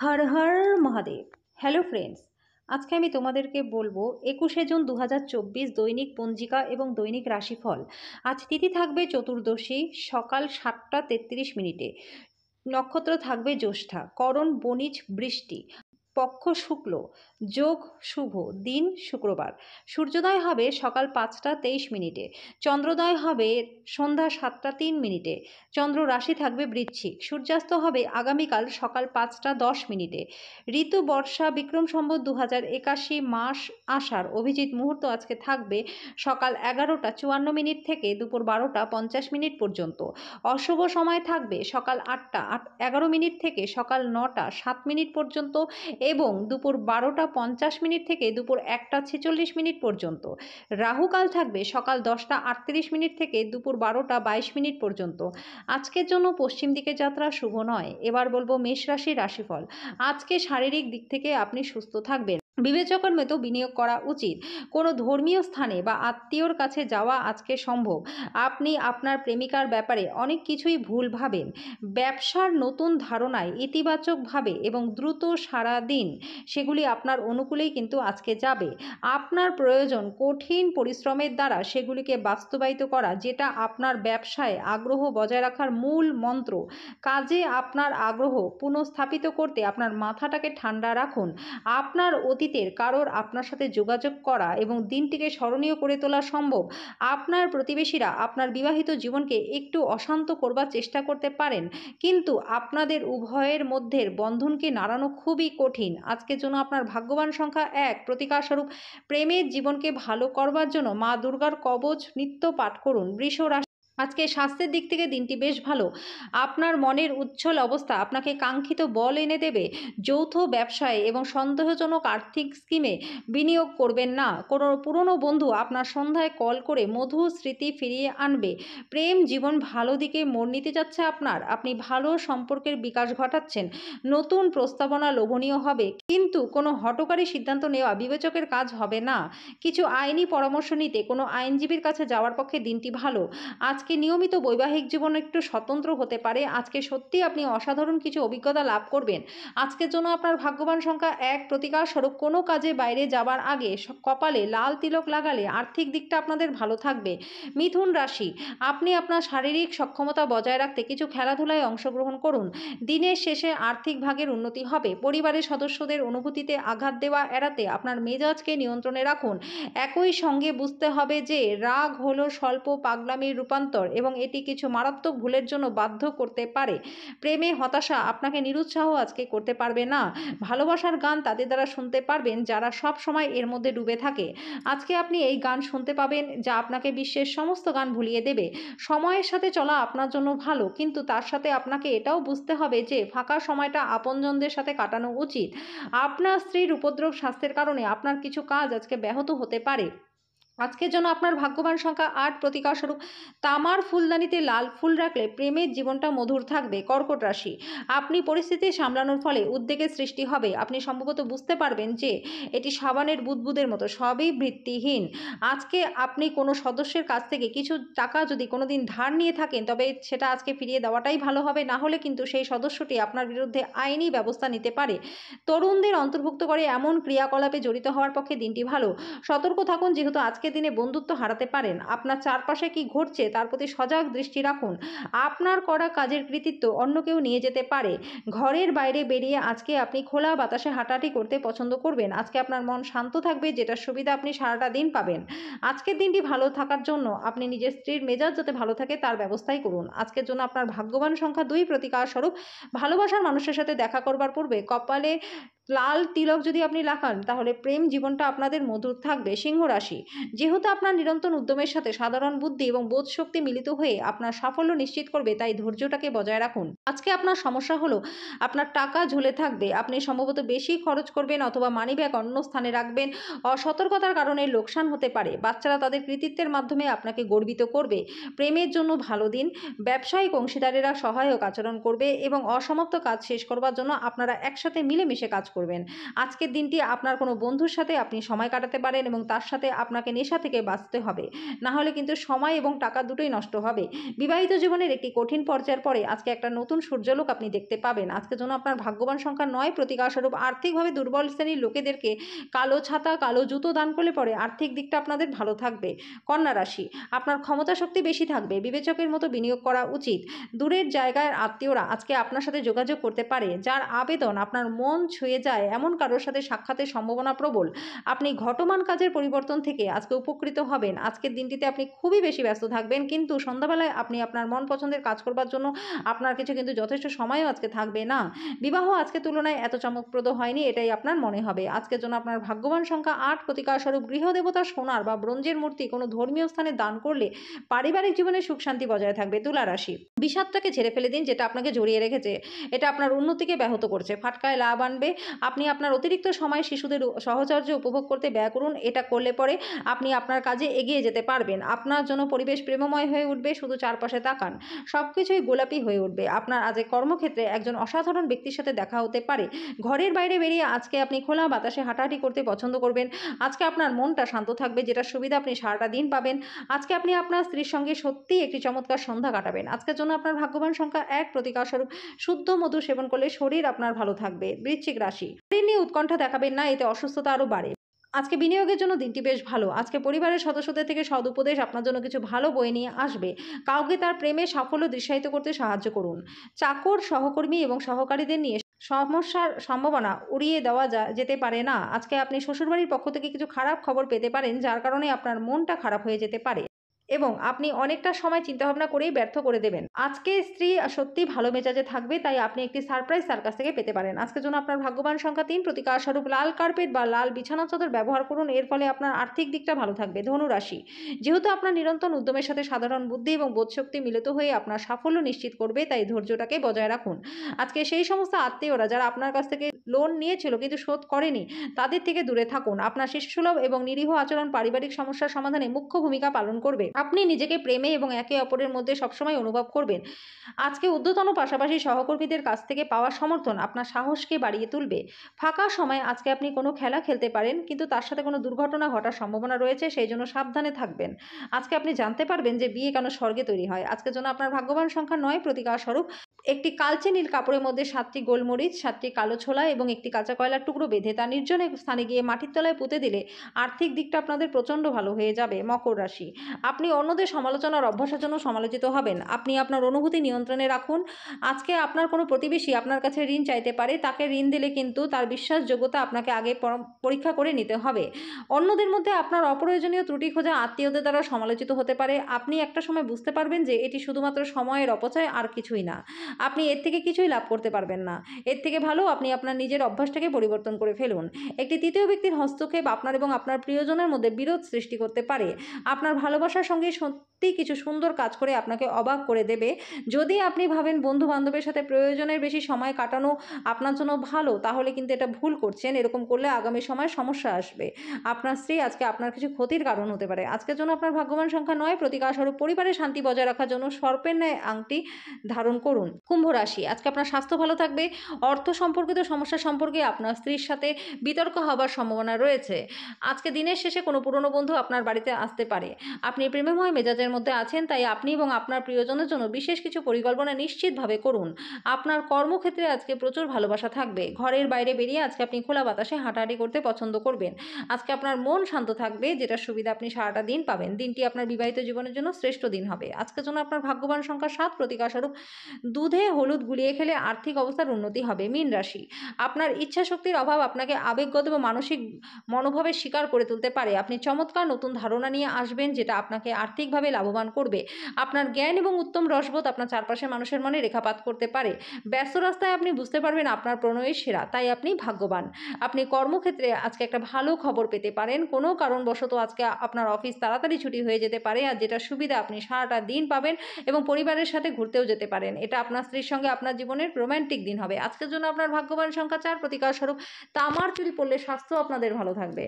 Har Har Mahadev. Hello friends, আজকে আমি তোমাদেরকে বলবো 21শে জুন 2024 দৈনিক পঞ্জিকা এবং দৈনিক রাশিফল। আজ তিথি থাকবে চতুর্দশী, সকাল 7টা 33 মিনিটে। নক্ষত্র থাকবে জ্যৈষ্ঠা, করণ বণিজ বৃষ্টি, পক্ষ শুক্ল, যোগ শুভ, দিন শুক্রবার। সূর্যোদয় হবে সকাল 5টা 23 মিনিটে, চন্দ্রোদয় হবে সন্ধ্যা 7টা 3 মিনিটে। চন্দ্র রাশি থাকবে বৃশ্চিক, সূর্যাস্ত হবে আগামীকাল সকাল 5টা 10 মিনিটে। ঋতু বর্ষা, বিক্রম সম্বত 2081, মাস আষাঢ়, অভিজিৎ মুহূর্ত আজকে থাকবে সকাল 11টা 54 মিনিট থেকে দুপুর 12টা 50 মিনিট পর্যন্ত। অশুভ সময় থাকবে সকাল 8টা 11 মিনিট থেকে সকাল 9টা 7 মিনিট পর্যন্ত এবং দুপুর 12টা 50 মিনিট থেকে দুপুর 1টা 46 মিনিট পর্যন্ত। রাহুকাল থাকবে সকাল 10টা 38 মিনিট থেকে দুপুর 12টা 22 মিনিট পর্যন্ত। আজকের জন্য পশ্চিম দিকে যাত্রা শুভ নয়। এবার বলবো মেষ রাশির রাশিফল। আজকে শারীরিক দিক থেকে আপনি সুস্থ থাকবেন, বিবেচকের মতো বিনিয়োগ করা উচিত। কোনো ধর্মীয় স্থানে বা আত্মীয়র কাছে যাওয়া আজকে সম্ভব। আপনি আপনার প্রেমিকার ব্যাপারে অনেক কিছুই ভুল ভাবেন। ব্যবসার নতুন ধারণায় ইতিবাচকভাবে এবং দ্রুত সারা দিন সেগুলি আপনার অনুকূলেই কিন্তু আজকে যাবে। আপনার প্রয়োজন কঠিন পরিশ্রমের দ্বারা সেগুলিকে বাস্তবায়িত করা, যেটা আপনার ব্যবসায় আগ্রহ বজায় রাখার মূল মন্ত্র। কাজে আপনার আগ্রহ পুনঃস্থাপিত করতে আপনার মাথাটাকে ঠান্ডা রাখুন। আপনার অতীতের কারোর আপনার সাথে যোগাযোগ করা এবং দিনটিকে স্মরণীয় করে তোলা সম্ভব। আপনার প্রতিবেশীরা আপনার বিবাহিত জীবনকে একটু অশান্ত করবার চেষ্টা করতে পারেন, কিন্তু আপনাদের উভয়ের মধ্যের বন্ধনকে নাড়ানো খুবই কঠিন। আজকের জন্য আপনার ভাগ্যবান সংখ্যা 1। প্রতিকারস্বরূপ প্রেমের জীবনকে ভালো করবার জন্য মা দুর্গার কবচ নিত্য পাঠ করুন। বৃষ রাশি, আজকে স্বাস্থ্যের দিক থেকে দিনটি বেশ ভালো। আপনার মনের উজ্জ্বল অবস্থা আপনাকে কাঙ্ক্ষিত বল এনে দেবে। যৌথ ব্যবসায় এবং সন্দেহজনক আর্থিক স্কিমে বিনিয়োগ করবেন না। কোনো পুরনো বন্ধু আপনার সন্ধ্যায় কল করে মধুর স্মৃতি ফিরিয়ে আনবে। প্রেম জীবন ভালো দিকে মোড় নিতে যাচ্ছে আপনার। আপনি ভালো সম্পর্কের বিকাশ ঘটাচ্ছেন। নতুন প্রস্তাবনা লোভনীয় হবে, কিন্তু কোনো হঠকারী সিদ্ধান্ত নেওয়া বিবেচকের কাজ হবে না। কিছু আইনি পরামর্শ নিতে কোনো আইনজীবীর কাছে যাওয়ার পক্ষে দিনটি ভালো। আজকে নিয়মিত বৈবাহিক জীবন একটু স্বতন্ত্র হতে পারে। আজকে সত্যি আপনি অসাধারণ কিছু অভিজ্ঞতা লাভ করবেন। আজকের জন্য আপনার ভাগ্যবান সংখ্যা 1। প্রতিকার স্বরূপ কোনো কাজে বাইরে যাবার আগে কপালে লাল তিলক লাগালে আর্থিক দিকটা আপনাদের ভালো থাকবে। মিথুন রাশি, আপনি আপনার শারীরিক সক্ষমতা বজায় রাখতে কিছু খেলাধুলায় অংশগ্রহণ করুন। দিনের শেষে আর্থিক ভাগের উন্নতি হবে। পরিবারের সদস্যদের অনুভূতিতে আঘাত দেওয়া এড়াতে আপনার মেজাজকে নিয়ন্ত্রণে রাখুন। একই সঙ্গে বুঝতে হবে যে রাগ হলো স্বল্প পাগলামির রূপান্তর এবং এটি কিছু মারাত্মক ভুলের জন্য বাধ্য করতে পারে। প্রেমে হতাশা আপনাকে নিরুৎসাহ আজকে করতে পারবে না। ভালোবাসার গান তাদের দ্বারা শুনতে পারবেন যারা সব সময় এর মধ্যে ডুবে থাকে। আজকে আপনি এই গান শুনতে পাবেন যা আপনাকে বিশ্বের সমস্ত গান ভুলিয়ে দেবে। সময়ের সাথে চলা আপনার জন্য ভালো, কিন্তু তার সাথে আপনাকে এটাও বুঝতে হবে যে ফাঁকা সময়টা আপনজনদের সাথে কাটানো উচিত। আপনার স্ত্রীর উপদ্রব স্বাস্থ্যের কারণে আপনার কিছু কাজ আজকে ব্যাহত হতে পারে। আজকের জন্য আপনার ভাগ্যবান সংখ্যা 8। প্রতিকার স্বরূপ তামার ফুলদানিতে লাল ফুল রাখলে প্রেমের জীবনটা মধুর থাকবে। কর্কট রাশি, আপনি পরিস্থিতি সামলানোর ফলে উদ্বেগের সৃষ্টি হবে। আপনি সম্ভবত বুঝতে পারবেন যে এটি সাবানের বুদবুদের মতো, সবই ভিত্তিহীন। আজকে আপনি কোনো সদস্যের কাছ থেকে কিছু টাকা যদি কোনো দিন ধার নিয়ে থাকেন, তবে সেটা আজকে ফিরিয়ে দেওয়াটাই ভালো হবে। না হলে কিন্তু সেই সদস্যটি আপনার বিরুদ্ধে আইনি ব্যবস্থা নিতে পারে। তরুণদের অন্তর্ভুক্ত করে এমন ক্রিয়াকলাপে জড়িত হওয়ার পক্ষে দিনটি ভালো। সতর্ক থাকুন, যেহেতু আজকের দিনে বন্ধুত্ব হারাতে পারেন। আপনার চারপাশে কি ঘটছে তার প্রতি সজাগ দৃষ্টি রাখুন। আপনার করা কাজের কৃতিত্ব অন্য কেউ নিয়ে যেতে পারে। ঘরের বাইরে বেরিয়ে আজকে আপনি খোলা বাতাসে হাঁটাহাঁটি করতে পছন্দ করবেন। আজকে আপনার মন শান্ত থাকবে, যেটার সুবিধা আপনি সারাটা দিন পাবেন। আজকের দিনটি ভালো থাকার জন্য আপনি নিজের স্ত্রীর মেজাজ যাতে ভালো থাকে তার ব্যবস্থাই করুন। আজকের জন্য আপনার ভাগ্যবান সংখ্যা 2। প্রতিকার স্বরূপ ভালোবাসার মানুষের সাথে দেখা করবার পূর্বে কপালে লাল তিলক যদি আপনি লাগান, তাহলে প্রেম জীবনটা আপনাদের মধুর থাকবে। সিংহ রাশি, যেহেতু আপনার নিরন্তর উদ্যমের সাথে সাধারণ বুদ্ধি এবং বোধ শক্তি মিলিত হয়ে আপনার সাফল্য নিশ্চিত করবে, তাই ধৈর্যটাকে বজায় রাখুন। আজকে আপনার সমস্যা হলো আপনার টাকা ঝুলে থাকবে। আপনি সম্ভবত বেশি খরচ করবেন অথবা মানিব্যাগ অন্য স্থানে রাখবেন। অসতর্কতার কারণে লোকসান হতে পারে। বাচ্চারা তাদের কৃতিত্বের মাধ্যমে আপনাকে গর্বিত করবে। প্রেমের জন্য ভালো দিন। ব্যবসায়িক অংশীদারেরা সহায়ক আচরণ করবে এবং অসমাপ্ত কাজ শেষ করবার জন্য আপনারা একসাথে মিলেমিশে কাজ করবেন। করবেন। আজকের দিনটি আপনার কোনো বন্ধুর সাথে আপনি সময় কাটাতে পারেন এবং তার সাথে আপনাকে নেশা থেকে বাঁচতে হবে। না হলে কিন্তু সময় এবং টাকা দুটোই নষ্ট হবে। বিবাহিত জীবনের একটি কঠিন পর্যায়ের পরে আজকে একটা নতুন সূর্যালোক আপনি দেখতে পাবেন। আজকের জন্য আপনার ভাগ্যবান সংখ্যা ৯, প্রতিকারস্বরূপ আর্থিকভাবে দুর্বল শ্রেণীর লোকেদেরকে কালো ছাতা, কালো জুতো দান করলে পরে আর্থিক দিকটা আপনাদের ভালো থাকবে। কন্যা রাশি, আপনার ক্ষমতা শক্তি বেশি থাকবে, বিবেচকের মতো বিনিয়োগ করা উচিত। দূরের জায়গার আত্মীয়রা আজকে আপনার সাথে যোগাযোগ করতে পারে, যার আবেদন আপনার মন ছুঁয়ে যায় এমন কারোর সাথে সাক্ষাতের সম্ভাবনা প্রবল। আপনি ঘটমান কাজের পরিবর্তন থেকে আজকে উপকৃত হবেন। আজকের দিনটিতে আপনি খুবই বেশি ব্যস্ত থাকবেন, কিন্তু সন্ধ্যাবেলায় আপনি আপনার মন পছন্দের কাজ করবার জন্য আপনার কাছে কিন্তু যথেষ্ট সময়ও আজকে থাকবে না। বিবাহ আজকের তুলনায় এত চমকপ্রদ হয়নি, এটাই আপনার মনে হবে। আজকের জন্য আপনার ভাগ্যবান সংখ্যা ৮, প্রতিকারস্বরূপ গৃহদেবতা সোনার বা ব্রোঞ্জের মূর্তি কোনো ধর্মীয় স্থানে দান করলে পারিবারিক জীবনে সুখ শান্তি বজায় থাকবে। তুলা রাশি, বিষাদটাকে ঝেড়ে ফেলে দিন যেটা আপনাকে জড়িয়ে রেখেছে। এটা আপনার উন্নতিকে ব্যাহত করছে, ফাটকায় লাভ আনবে। আপনি আপনার অতিরিক্ত সময় শিশুদের সহচর্য উপভোগ করতে ব্যয় করুন। এটা করলে পরে আপনি আপনার কাজে এগিয়ে যেতে পারবেন। আপনার জন্য পরিবেশ প্রেমময় হয়ে উঠবে, শুধু চারপাশে তাকান, সব কিছুই গোলাপি হয়ে উঠবে। আপনার আজ কর্মক্ষেত্রে একজন অসাধারণ ব্যক্তির সাথে দেখা হতে পারে। ঘরের বাইরে বেরিয়ে আজকে আপনি খোলা বাতাসে হাঁটাহাঁটি করতে পছন্দ করবেন। আজকে আপনার মনটা শান্ত থাকবে, যেটা সুবিধা আপনি সারাটা দিন পাবেন। আজকে আপনি আপনার স্ত্রীর সঙ্গে সত্যিই একটি চমৎকার সন্ধ্যা কাটাবেন। আজকের জন্য আপনার ভাগ্যবান সংখ্যা ১, প্রতিকারস্বরূপ শুদ্ধ মধু সেবন করলে শরীর আপনার ভালো থাকবে। বৃশ্চিক রাশি, শরীর নিয়ে উৎকণ্ঠা দেখাবেন না, এতে অসুস্থতা আরও বাড়ে। আজকে বিনিয়োগের জন্য দিনটি বেশ ভালো। আজকে পরিবারের সদস্যদের থেকে সদুপদেশ আপনার জন্য কিছু ভালো বয়ে নিয়ে আসবে। কাউকে তার প্রেমে সাফল্য দৃশ্যায়িত করতে সাহায্য করুন। চাকর, সহকর্মী এবং সহকারীদের নিয়ে সমস্যার সম্ভাবনা উড়িয়ে দেওয়া যেতে পারে না। আজকে আপনি শ্বশুরবাড়ির পক্ষ থেকে কিছু খারাপ খবর পেতে পারেন, যার কারণে আপনার মনটা খারাপ হয়ে যেতে পারে এবং আপনি অনেকটা সময় চিন্তাভাবনা করেই ব্যর্থ করে দেবেন। আজকে স্ত্রী সত্যিই ভালো মেজাজে থাকবে, তাই আপনি একটি সারপ্রাইজ তার কাছ থেকে পেতে পারেন। আজকের জন্য আপনার ভাগ্যবান সংখ্যা ৩, প্রতিকারস্বরূপ লাল কার্পেট বা লাল বিছানা চাদর ব্যবহার করুন। এর ফলে আপনার আর্থিক দিকটা ভালো থাকবে। ধনু রাশি, যেহেতু আপনার নিরন্তর উদ্যমের সাথে সাধারণ বুদ্ধি এবং বোধশক্তি মিলিত হয়ে আপনার সাফল্য নিশ্চিত করবে, তাই ধৈর্যটাকে বজায় রাখুন। আজকে সেই সমস্ত আত্মীয়রা যারা আপনার কাছ থেকে লোন নিয়েছিল কিন্তু শোধ করেনি, তাদের থেকে দূরে থাকুন। আপনার শিশুসুলভ এবং নিরীহ আচরণ পারিবারিক সমস্যার সমাধানে মুখ্য ভূমিকা পালন করবে। আপনি নিজেকে প্রেমে এবং একে অপরের মধ্যে সবসময় অনুভব করবেন। আজকে ঊর্ধ্বতন পাশাপাশি সহকর্মীদের কাছ থেকে পাওয়া সমর্থন আপনার সাহসকে বাড়িয়ে তুলবে। ফাঁকা সময় আজকে আপনি কোনো খেলা খেলতে পারেন, কিন্তু তার সাথে কোনো দুর্ঘটনা ঘটার সম্ভাবনা রয়েছে, সেই জন্য সাবধানে থাকবেন। আজকে আপনি জানতে পারবেন যে বিয়ে কেন স্বর্গে তৈরি হয়। আজকের জন্য আপনার ভাগ্যবান সংখ্যা ৯, প্রতিকারস্বরূপ একটি কালচে নীল কাপড়ের মধ্যে ৭টি গোলমরিচ, ৭টি কালো ছোলা এবং একটি কাঁচা কয়লার টুকরো বেঁধে তা নির্জন এক স্থানে গিয়ে মাটির তলায় পুঁতে দিলে আর্থিক দিকটা আপনাদের প্রচণ্ড ভালো হয়ে যাবে। মকর রাশি, আপনি অন্যদের সমালোচনার অভ্যাসের জন্য সমালোচিত হবেন। আপনি আপনার অনুভূতি নিয়ন্ত্রণে রাখুন। আজকে আপনার কোনো প্রতিবেশী আপনার কাছে ঋণ চাইতে পারে, তাকে ঋণ দিলে কিন্তু তার বিশ্বাসযোগ্যতা আপনাকে আগে পরীক্ষা করে নিতে হবে। অন্যদের মধ্যে আপনার অপ্রয়োজনীয় ত্রুটি খোঁজা আত্মীয়দের দ্বারা সমালোচিত হতে পারে। আপনি একটা সময় বুঝতে পারবেন যে এটি শুধুমাত্র সময়ের অপচয়, আর কিছুই না। আপনি এর থেকে কিছুই লাভ করতে পারবেন না। এর থেকে ভালো আপনি আপনার নিজের অভ্যাসটাকে পরিবর্তন করে ফেলুন। একটি তৃতীয় ব্যক্তির হস্তক্ষেপ আপনার এবং আপনার প্রিয়জনের মধ্যে বিরোধ সৃষ্টি করতে পারে। আপনার ভালোবাসার সঙ্গে সত্যি কিছু সুন্দর কাজ করে আপনাকে অবাক করে দেবে। যদি আপনি ভাবেন বন্ধু বান্ধবের সাথে প্রয়োজনের বেশি সময় কাটানো আপনার জন্য ভালো, তাহলে কিন্তু এটা ভুল করছেন। এরকম করলে আগামী সময়ে সমস্যা আসবে। আপনার স্ত্রী আজকে আপনার কিছু ক্ষতির কারণ হতে পারে। আজকের জন্য আপনার ভাগ্যবান সংখ্যা ৯, প্রতিকারস্বরূপ পরিবারের শান্তি বজায় রাখার জন্য সর্পের ন্যায় আংটি ধারণ করুন। কুম্ভ রাশি, আজকে আপনার স্বাস্থ্য ভালো থাকবে। অর্থ সম্পর্কিত সমস্যা সম্পর্কে আপনার স্ত্রীর সাথে বিতর্ক হবার সম্ভাবনা রয়েছে। আজকে দিনের শেষে কোনো পুরনো বন্ধু আপনার বাড়িতে আসতে পারে। আপনি প্রেমময় মেজাজের মধ্যে আছেন, তাই আপনি এবং আপনার প্রিয়জনের জন্য বিশেষ কিছু পরিকল্পনা নিশ্চিতভাবে করুন। আপনার কর্মক্ষেত্রে আজকে প্রচুর ভালোবাসা থাকবে। ঘরের বাইরে বেরিয়ে আজকে আপনি খোলা বাতাসে হাঁটাহাঁটি করতে পছন্দ করবেন। আজকে আপনার মন শান্ত থাকবে, যেটা সুবিধা আপনি সারাটা দিন পাবেন। দিনটি আপনার বিবাহিত জীবনের জন্য শ্রেষ্ঠ দিন হবে। আজকের জন্য আপনার ভাগ্যবান সংখ্যা ৭, প্রতিকারস্বরূপ দুধে হলুদ গুলিয়ে খেলে আর্থিক অবস্থার উন্নতি হবে। মীন রাশি, আপনার ইচ্ছা শক্তির অভাব আপনাকে আবেগগত বা মানসিক মনোভাবের শিকার করে তুলতে পারে। আপনি চমৎকার নতুন ধারণা নিয়ে আসবেন, যেটা আপনাকে আর্থিকভাবে লাভবান করবে। আপনার জ্ঞান এবং উত্তম রসবোধ আপনার চারপাশের মানুষের মনে রেখাপাত করতে পারে। ব্যস্ত রাস্তায় আপনি বুঝতে পারবেন আপনার প্রণয়ের সেরা, তাই আপনি ভাগ্যবান। আপনি কর্মক্ষেত্রে আজকে একটা ভালো খবর পেতে পারেন। কোনো কারণবশত আজকে আপনার অফিস তাড়াতাড়ি ছুটি হয়ে যেতে পারে, আর যেটা সুবিধা আপনি সারাটা দিন পাবেন এবং পরিবারের সাথে ঘুরতেও যেতে পারেন। এটা আপনার স্ত্রীর সঙ্গে আপনার জীবনের রোম্যান্টিক দিন হবে। আজকের জন্য আপনার ভাগ্যবান সংখ্যা ৪, প্রতিকারস্বরূপ তামার চুড়ি পরলে স্বাস্থ্য আপনাদের ভালো থাকবে।